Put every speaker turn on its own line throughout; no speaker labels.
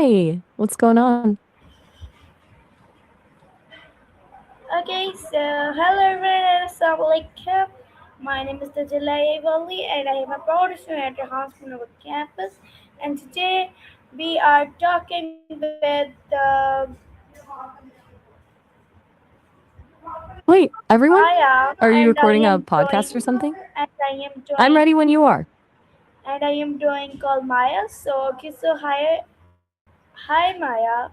Hi, what's going on?
Okay, so hello everyone, Assalamualaikum. My name is Wali and I am a proud student at Hospital campus. And today we are talking with
Wait, everyone?
Maya
Are you
and I
recording a
am
podcast or
doing
something?
and I am
I'm
doing
ready when you are.
and I am doing called Maya. Hi Maya.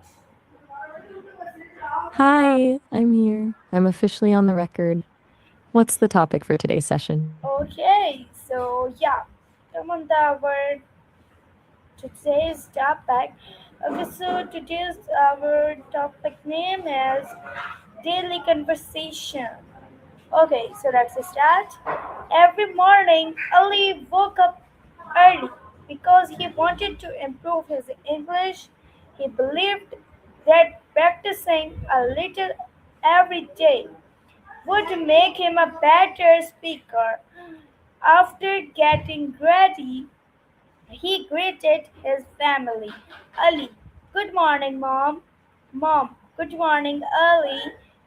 Hi, I'm here. I'm officially on the record. What's the topic for today's session?
Okay, so yeah, come on the word today's topic. Okay, so today's our topic name is daily conversation. Okay, so let's start. Every morning, Ali woke up early because he wanted to improve his English. He believed that practicing a little every day would make him a better speaker. After getting ready, he greeted his family. Ali, good morning, Mom. Mom, good morning, Ali.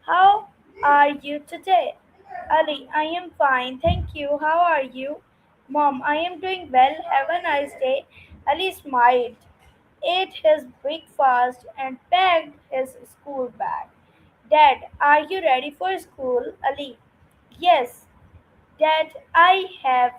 How are you today? Ali, I am fine, thank you. How are you? Mom, I am doing well. Have a nice day. Ali smiled, ate his breakfast, and packed his school bag. Dad, are you ready for school? Ali, yes, that I have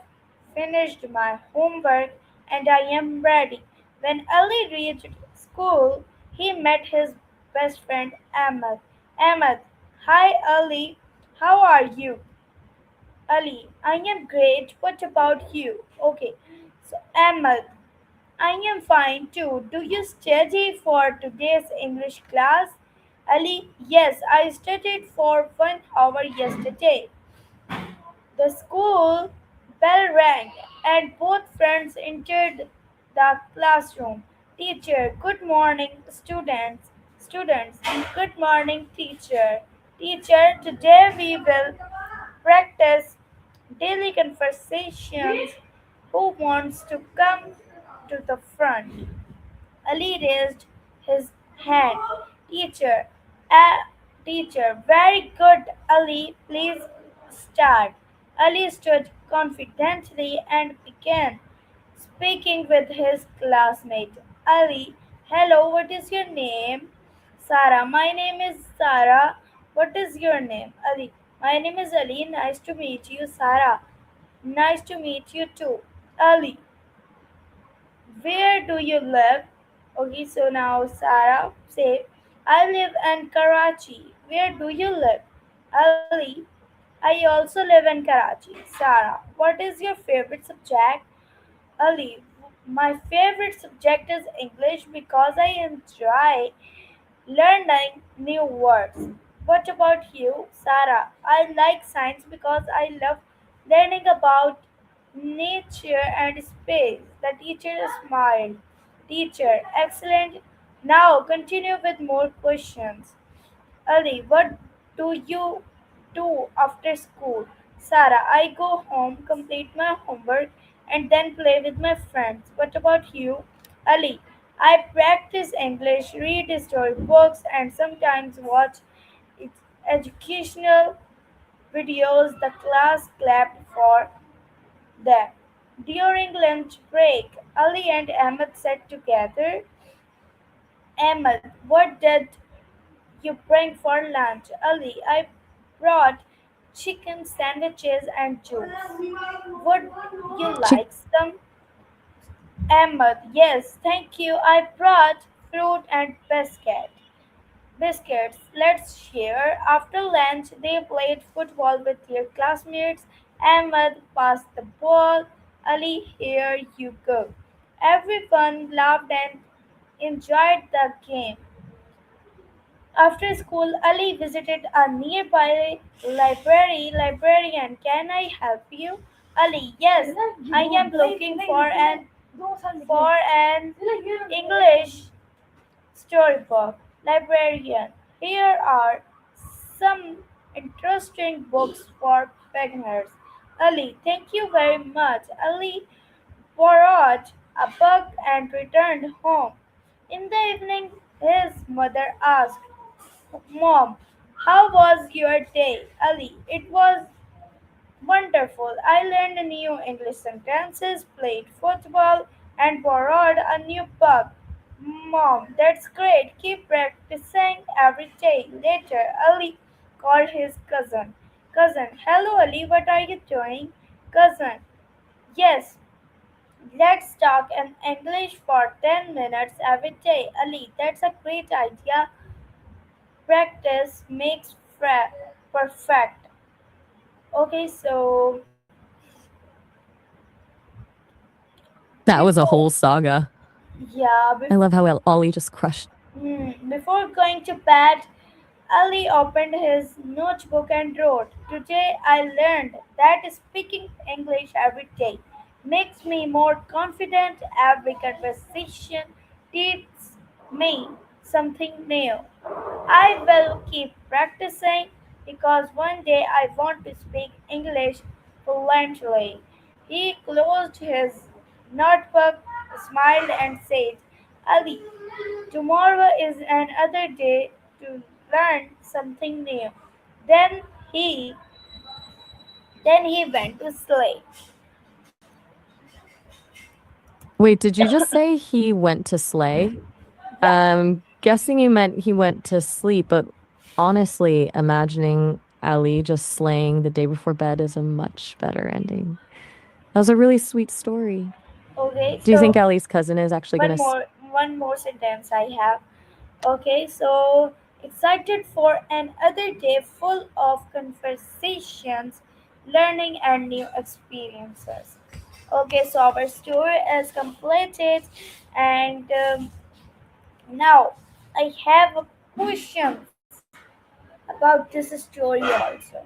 finished my homework and I am ready. When Ali reached school, he met his best friend Ahmed. Ahmed, hi Ali, how are you? Ali, I am great. What about you? Okay, so Ahmed, I am fine too. Do you study for today's English class? Ali, yes, I studied for 1 hour yesterday. The school bell rang, and both friends entered the classroom. Teacher, good morning, students. Students, good morning, teacher. Teacher, today we will practice daily conversations. Who wants to come to the front? Ali raised his hand. Teacher, teacher, very good, Ali. Please start. Ali stood confidently and began speaking with his classmate. Ali, hello, what is your name? Sarah, my name is Sarah. What is your name? Ali, my name is Ali. Nice to meet you, Sarah. Nice to meet you too. Ali, where do you live? Okay, so now Sarah say, I live in Karachi. Where do you live? Ali, I also live in Karachi. Sarah, what is your favorite subject? Ali, my favorite subject is English because I enjoy learning new words. What about you, Sarah? I like science because I love learning about nature and space. The teacher smiled. Teacher, excellent. Now continue with more questions. Ali, what do you do after school? Sarah, I go home, complete my homework, and then play with my friends. What about you? Ali, I practice English, read storybooks, and sometimes watch educational videos. The class clapped for them. During lunch break, Ali and Ahmed sat together. Ahmed, what did you bring for lunch? Ali, I brought chicken sandwiches and juice. Would you
Chick-
like some? Ahmed, yes, thank you. I brought fruit and biscuits. Let's share. After lunch, they played football with their classmates. Ahmed passed the ball. Ali, here you go. Everyone laughed and enjoyed the game. After school, Ali visited a nearby library. Librarian, can I help you? Ali, yes, I am looking for an English storybook. Librarian, here are some interesting books for beginners. Ali, thank you very much. Ali borrowed a book and returned home. In the evening, his mother asked, Mom, how was your day? Ali, it was wonderful. I learned new English sentences, played football, and borrowed a new book. Mom, that's great. Keep practicing every day. Later, Ali called his cousin. Cousin, hello Ali, what are you doing? Cousin, yes, let's talk in English for 10 minutes every day. Ali, that's a great idea. Practice makes perfect. Okay, so
That was a
before
whole saga.
yeah,
I love how Ollie just crushed.
before going to bed, Ali opened his notebook and wrote, Today I learned that speaking English every day makes me more confident. Every conversation teaches me something new. I will keep practicing because one day I want to speak English fluently. He closed his notebook, smiled, and said, Ali, tomorrow is another day to learn something new. Then he then he went to sleep.
Wait, did you just say he went to slay?
Yeah.
Guessing you meant he went to sleep, but honestly, imagining Ali just slaying the day before bed is a much better ending. That was a really sweet story.
Okay,
Do you think
so
Ali's cousin is actually
one
gonna?
more one more sentence I have. Okay, so excited for another day full of conversations, learning, and new experiences. Okay, so our story is completed, and now I have a questions about this story also.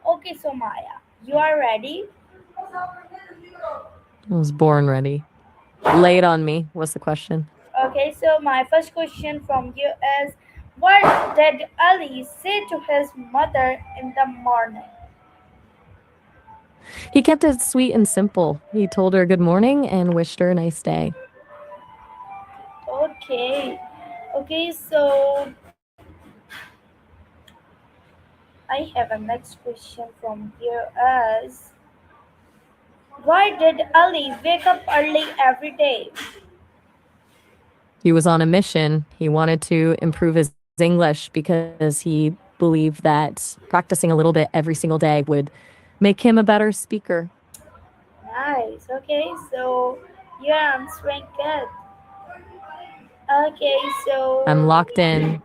Okay, so Maya, you are ready?
I was born ready. Lay it on me. What's the question?
Okay, so my first question from you is, what did Ali say to his mother in the morning?
He kept it sweet and simple. He told her good morning and wished her a nice day.
Okay, okay, so I have a next question from you as, why did Ali wake up early every day?
He was on a mission. He wanted to improve his English because he believed that practicing a little bit every single day would make him a better speaker.
Nice. Okay, so you're answering good. Okay,
I'm
so
locked in.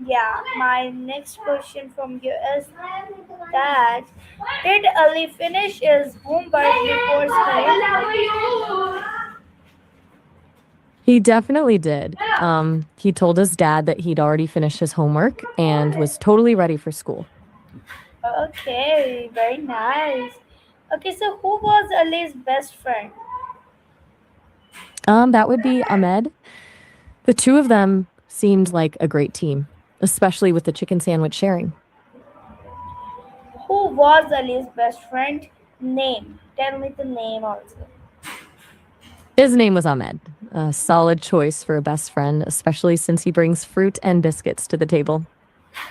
yeah, my next question from you is that, did Ali finish his homework before school?
He definitely did. He told his dad that he'd already finished his homework and was totally ready for school.
Okay, very nice. Okay, so who was Ali's best friend?
That would be Ahmed. The two of them seemed like a great team, especially with the chicken sandwich sharing.
Who was Ali's best friend? Name. Tell me the name also.
His name was Ahmed. A solid choice for a best friend, especially since he brings fruit and biscuits to the table.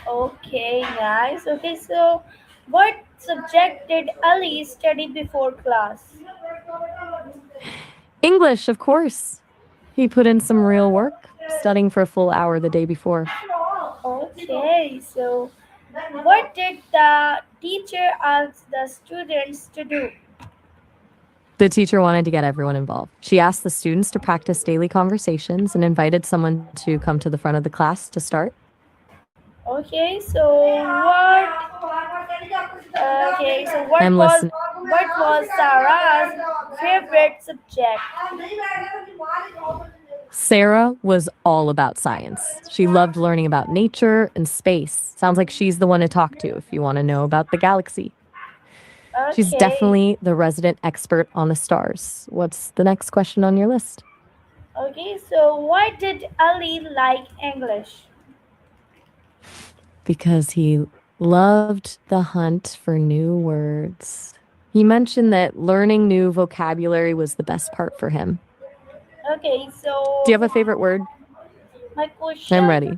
Okay, nice. Okay, so what subject did Ali study before class?
English, of course. He put in some real work, studying for a full hour the day before.
Okay, so what did the teacher ask the students to do?
The teacher wanted to get everyone involved. She asked the students to practice daily conversations and invited someone to come to the front of the class to start.
Okay, so
I'm listening.
what was Sarah's favorite subject?
Sarah was all about science. She loved learning about nature and space. Sounds like she's the one to talk to if you want to know about the galaxy. She's
Okay,
definitely the resident expert on the stars. What's the next question on your list?
okay, so why did Ali like English?
Because he loved the hunt for new words. He mentioned that learning new vocabulary was the best part for him.
Okay,
Do you
so
have a favorite word?
my
I'm
question.
ready.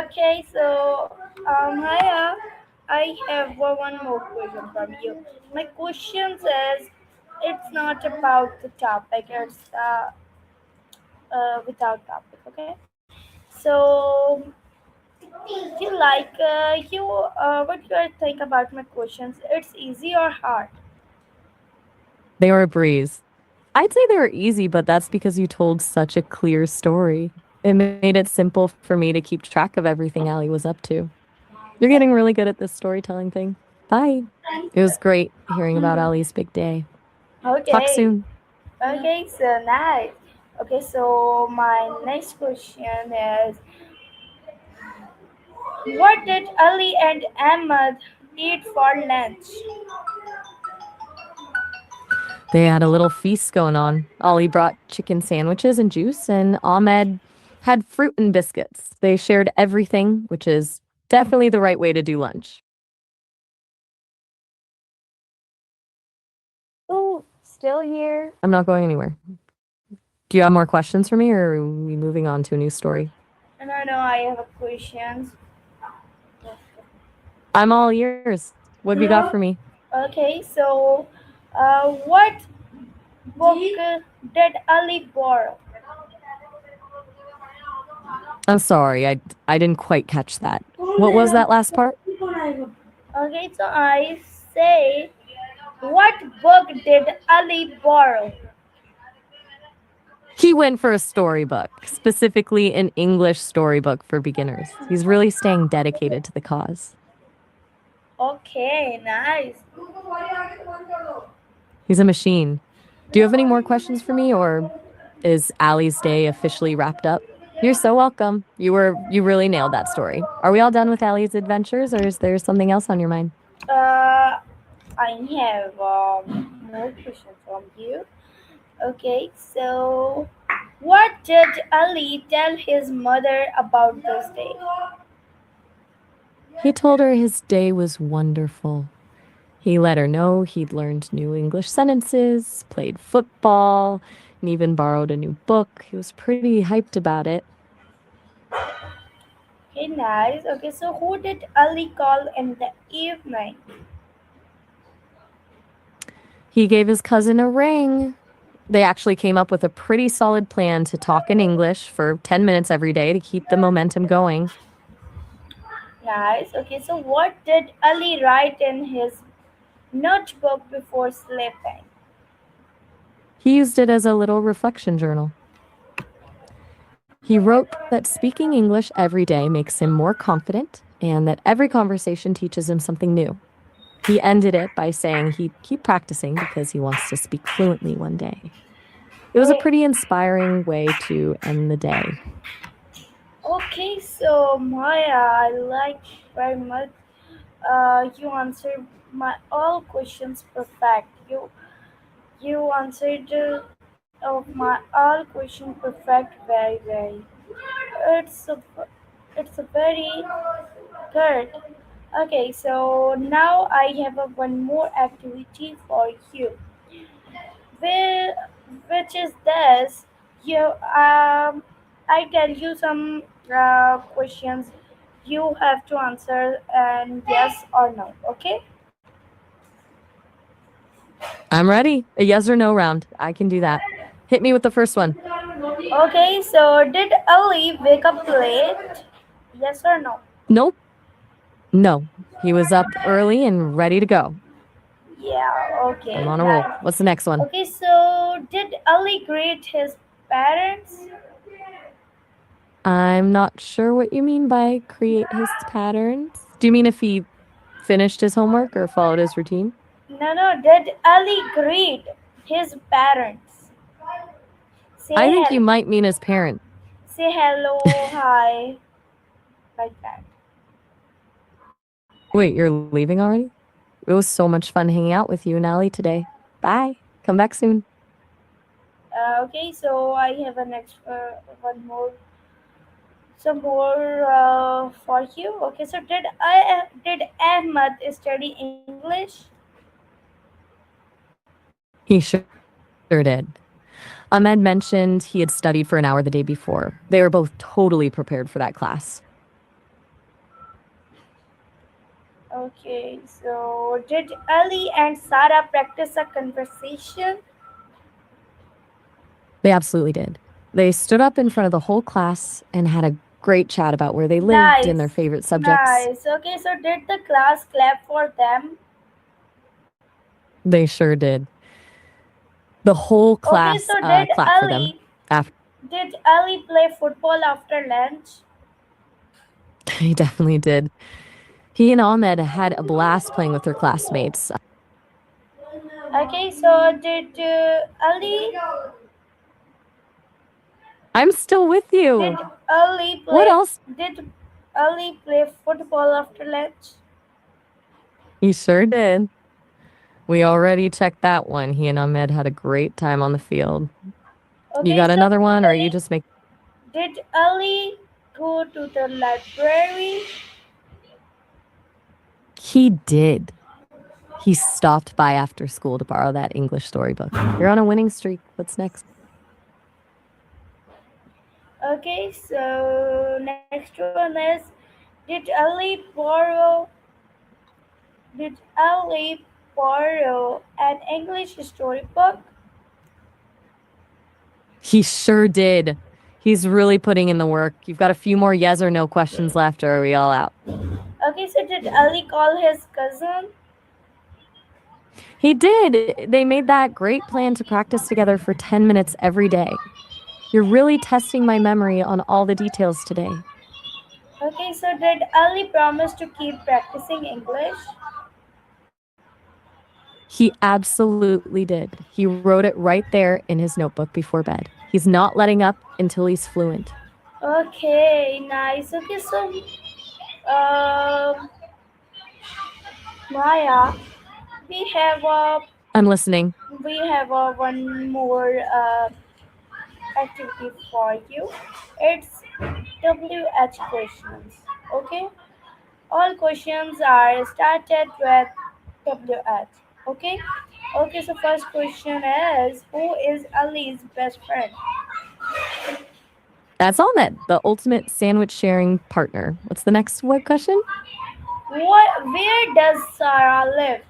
Okay, so Maya, I have one more question from you. My question says it's not about the topic; it's without topic. Okay, so you like you what you think about my questions? It's easy or hard?
They were a breeze. I'd say they were easy, but that's because you told such a clear story. It made it simple for me to keep track of everything Allie was up to. You're getting really good at this storytelling thing. Bye. It was great hearing about Allie's big day. Talk
Okay,
soon.
okay, so nice. Okay, so my next question is, what did Ali and Ahmad eat for lunch?
They had a little feast going on. Ollie brought chicken sandwiches and juice, and Ahmed had fruit and biscuits. They shared everything, which is definitely the right way to do lunch. Oh, still here. I'm not going anywhere. Do you have more questions for me, or are we moving on to a new story?
No, no, I have a question.
I'm all ears. What have you got for me?
Okay, so what book did Ali borrow?
I'm sorry, I didn't quite catch that. What was that last part?
Okay, so I say, what book did Ali borrow?
He went for a storybook, specifically an English storybook for beginners. He's really staying dedicated to the cause.
Okay, nice.
He's a machine. Do you have any more questions for me, or is Allie's day officially wrapped up? You're so welcome. You really nailed that story. Are we all done with Allie's adventures, or is there something else on your mind?
Uh, I have more questions from you. Okay, so what did Ali tell his mother about this day?
He told her his day was wonderful. He let her know he'd learned new English sentences, played football, and even borrowed a new book. He was pretty hyped about it.
Okay, nice. Okay, so who did Ali call in the evening?
He gave his cousin a ring. They actually came up with a pretty solid plan to talk in English for 10 minutes every day to keep the momentum going.
Nice. Okay, so what did Ali write in his notebook before sleeping?
He used it as a little reflection journal. He wrote that speaking English every day makes him more confident and that every conversation teaches him something new. He ended it by saying he'd keep practicing because he wants to speak fluently one day. It was a
Okay,
pretty inspiring way to end the day.
okay, so Maya, I like very much. You answered my all questions perfect. You answered of my all question perfect very very. It's a, it's a very good. Okay, so now I have one more activity for you. Where, which is this? You I tell you some questions. You have to answer and yes or no. Okay.
I'm ready. A yes or no round. I can do that. Hit me with the first one.
Okay. So did Ali wake up late? Yes or no?
Nope. No. He was up early and ready to go.
Yeah. Okay.
I'm on a roll.
Nice.
What's the next one?
Okay. So did Ali greet his parents?
I'm not sure what you mean by create his patterns. Do you mean if he finished his homework or followed his routine?
No. No. Did Ali greet his parents?
I
Say
think you
hello.
might mean his parents.
Say hello. Hi. Like that.
Wait, you're leaving already? It was so much fun hanging out with you and Allie today. Bye. Come back soon.
Okay. So I have a next one more. Some more for you. Okay. So did Ahmad study English?
He sure did. Ahmed mentioned he had studied for an hour the day before. They were both totally prepared for that class.
Okay, so did Ali and Sarah practice a conversation?
They absolutely did. They stood up in front of the whole class and had a great chat about where they lived and their
Nice,
favorite subjects.
nice. Okay, so did the class clap for them?
They sure did. The whole
Okay,
class
so did
clapped for them.
Ali
After
did Ali play football after lunch?
he definitely did. He and Ahmed had a blast playing with their classmates.
Okay, so did Ali
I'm still with
did
you.
Ali
What
play
else?
did Ali play football after lunch?
He sure did. We already checked that one. He and Ahmed had a great time on the field. You
Okay,
got
so
another one, or are you
Ali
just make?
did Ali go to the library?
He did. He stopped by after school to borrow that English storybook. You're on a winning streak. What's next?
Okay, so next one is did Ali borrow did Ali borrow an English storybook?
He sure did. He's really putting in the work. You've got a few more yes or no questions left, or are we all out?
Okay, so did Ali call his cousin?
He did. They made that great plan to practice together for 10 minutes every day. You're really testing my memory on all the details today.
Okay, so did Ali promise to keep practicing English?
He absolutely did. He wrote it right there in his notebook before bed. He's not letting up until he's fluent.
Okay, nice. Okay, so um, Maya, we have a
I'm listening.
one more activity for you. It's WH questions. Okay, all questions are started with WH. Okay. Okay. So first question is who is Ali's best friend?
That's Ahmed, the ultimate sandwich sharing partner. What's the next web question?
What? Where does Sarah live?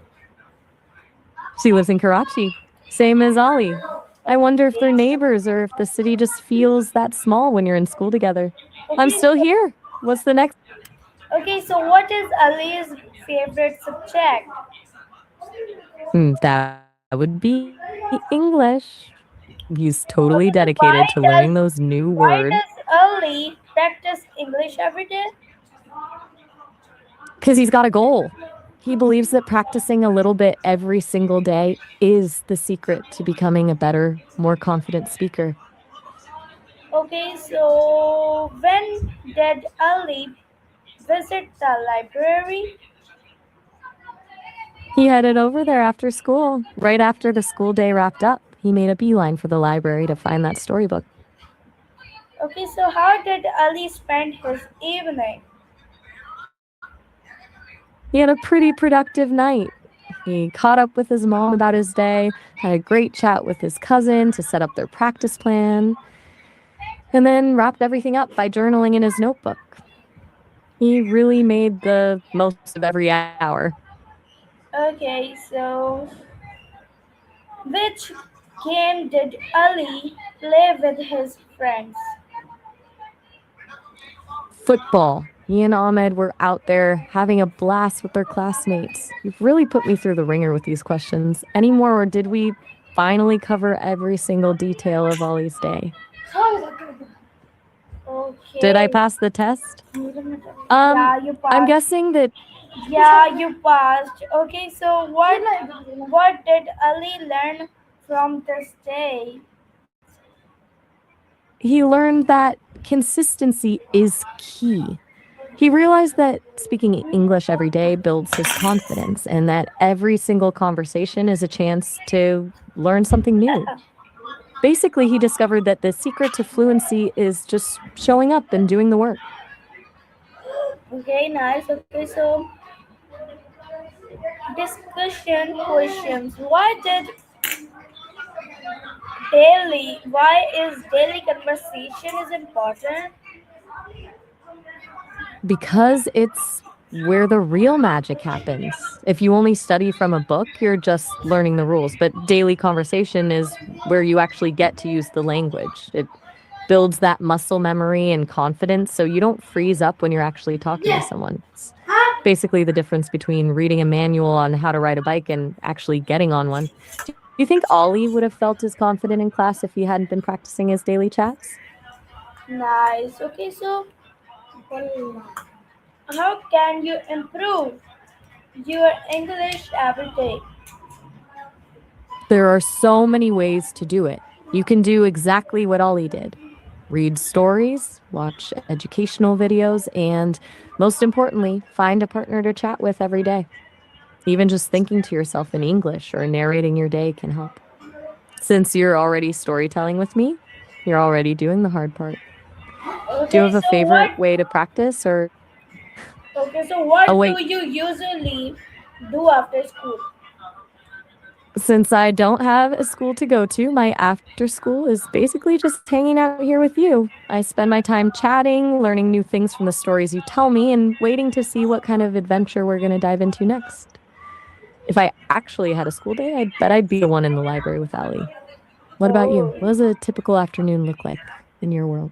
She lives in Karachi, same as Ollie. I wonder if they're
Okay.
neighbors or if the city just feels that small when you're in school together. I'm
Okay.
still here. What's the next?
Okay. So what is Ali's favorite subject?
That would be English. He's totally dedicated to
Okay. So
learning those new words.
why does Ali practice English every day?
Because he's got a goal. He believes that practicing a little bit every single day is the secret to becoming a better, more confident speaker.
Okay. So when did Ali visit the library?
He headed over there after school. Right after the school day wrapped up, he made a beeline for the library to find that storybook.
Okay, so how did Ali spend his evening?
He had a pretty productive night. He caught up with his mom about his day, had a great chat with his cousin to set up their practice plan, and then wrapped everything up by journaling in his notebook. He really made the most of every hour.
Okay, so which game did Ali play with his friends?
Football. He and Ahmed were out there having a blast with their classmates. You've really put me through the ringer with these questions. Any more, or did we finally cover every single detail of Ollie's day? Did I
Okay.
pass the test?
Yeah, you
I'm
passed.
guessing that
Yeah, you passed. Okay, so what did Ali learn from this day?
he learned that consistency is key. He realized that speaking English every day builds his confidence and that every single conversation is a chance to learn something new. Basically, he discovered that the secret to fluency is just showing up and doing the work.
Okay, nice. Okay, so discussion questions. Daily. Why is daily conversation is important?
Because it's where the real magic happens. If you only study from a book, you're just learning the rules. But daily conversation is where you actually get to use the language. It builds that muscle memory and confidence so you don't freeze up when you're actually talking to someone. It's basically the difference between reading a manual on how to ride a bike and actually getting on one. Do you think Ollie would have felt as confident in class if he hadn't been practicing his daily chats?
Nice. Okay, so how can you improve your English every day?
There are so many ways to do it. You can do exactly what Ollie did: read stories, watch educational videos, and most importantly, find a partner to chat with every day. Even just thinking to yourself in English or narrating your day can help. Since you're already storytelling with me, you're already doing the hard part. Do you
Okay,
have a
so what?
favorite way to practice or
Okay, so
oh
what
wait,
do you usually do after school?
since I don't have a school to go to, my after school is basically just hanging out here with you. I spend my time chatting, learning new things from the stories you tell me, and waiting to see what kind of adventure we're going to dive into next. If I actually had a school day, I bet I'd be the one in the library with Allie. What about you?
Oh,
What does a typical afternoon look like in your world?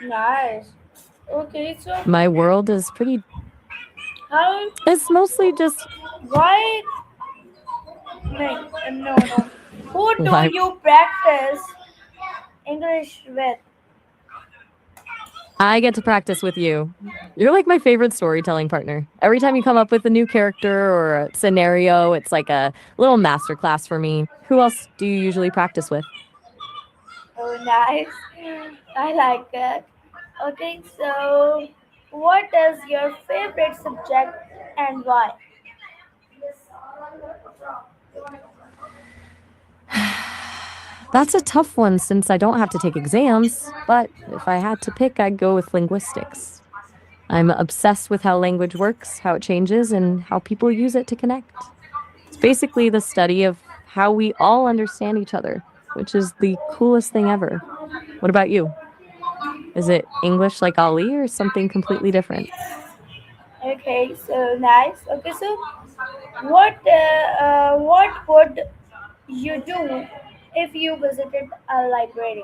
nice. Okay, so
My world is pretty,
how?
it's mostly just
Why? No, no. Who do
life.
you practice English with?
I get to practice with you. You're like my favorite storytelling partner. Every time you come up with a new character or a scenario, it's like a little masterclass for me. Who else do you usually practice with?
Oh, nice. I like it. Okay, so what is your favorite subject and why?
That's a tough one since I don't have to take exams, but if I had to pick, I'd go with linguistics. I'm obsessed with how language works, how it changes, and how people use it to connect. It's basically the study of how we all understand each other, which is the coolest thing ever. What about you? Is it English like Ali or something completely different?
Okay, so nice. Okay, so what would you do if you visited a library?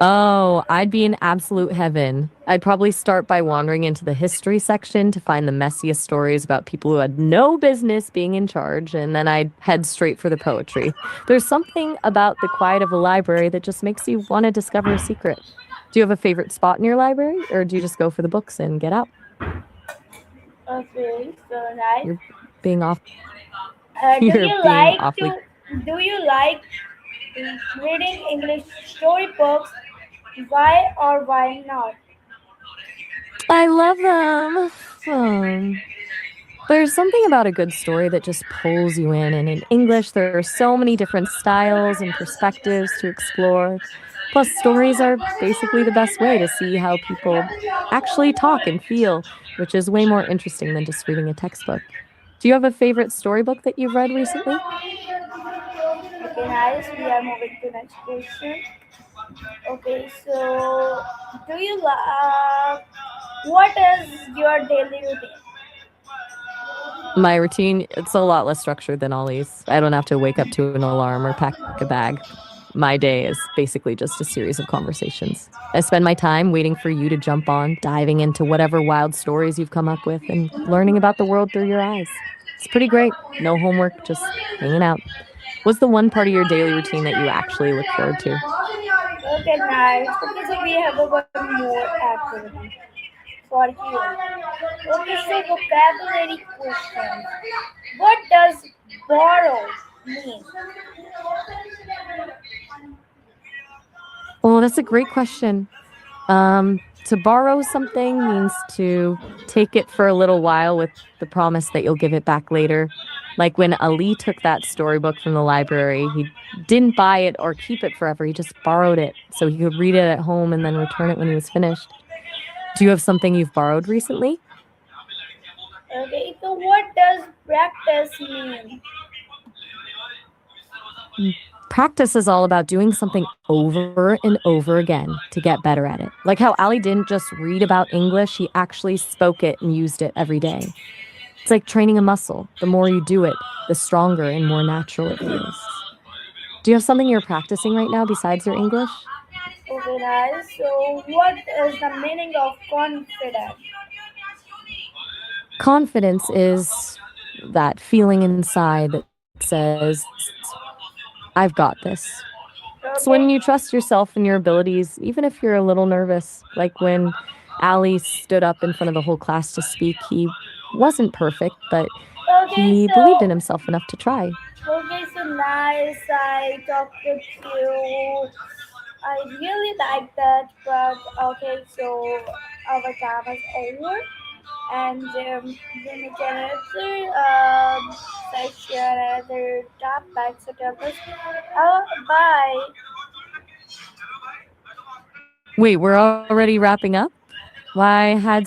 Oh, I'd be in absolute heaven. I'd probably start by wandering into the history section to find the messiest stories about people who had no business being in charge, and then I'd head straight for the poetry. There's something about the quiet of a library that just makes you want to discover a secret. Do you have a favorite spot in your library, or do you just go for the books and get out?
Okay, so nice.
You're being off.
Do
You're
you
being
like
awfully.
to do you like reading English storybooks? Why or why not?
I love them. There's something about a good story that just pulls you in. And in English, there are so many different styles and perspectives to explore. Plus, stories are basically the best way to see how people actually talk and feel, which is way more interesting than just reading a textbook. Do you have a favorite storybook that you've read recently?
Okay, nice. We are moving to next question. Okay, so do you what is your daily routine?
My routine, it's a lot less structured than Ollie's. I don't have to wake up to an alarm or pack a bag. My day is basically just a series of conversations. I spend my time waiting for you to jump on, diving into whatever wild stories you've come up with, and learning about the world through your eyes. It's pretty great. No homework, just hanging out. What's the one part of your daily routine that you actually look forward to?
Okay, nice. Okay, so we have a one more activity for you. Okay, so vocabulary question. What does borrow mean?
Oh, that's a great question. To borrow something means to take it for a little while with the promise that you'll give it back later. Like when Ali took that storybook from the library, he didn't buy it or keep it forever. He just borrowed it so he could read it at home and then return it when he was finished. Do you have something you've borrowed recently?
Okay, so what does practice mean?
Practice is all about doing something over and over again to get better at it. Like how Ali didn't just read about English, he actually spoke it and used it every day. It's like training a muscle. The more you do it, the stronger and more natural it feels. Do you have something you're practicing right now besides your English?
Okay, nice. So, what is the meaning of confidence?
Confidence is that feeling inside that says, I've got this. It's when you
Okay,
trust yourself and your abilities, even if you're a little nervous. Like when Ali stood up in front of the whole class to speak, he wasn't perfect, but
okay,
he believed in
so
himself enough to try.
okay, so nice. I talked with you. I really like that, but okay, so our time is over, and we make another session, another topic. So tell us, bye.
Wait, we're already wrapping up? Well, I had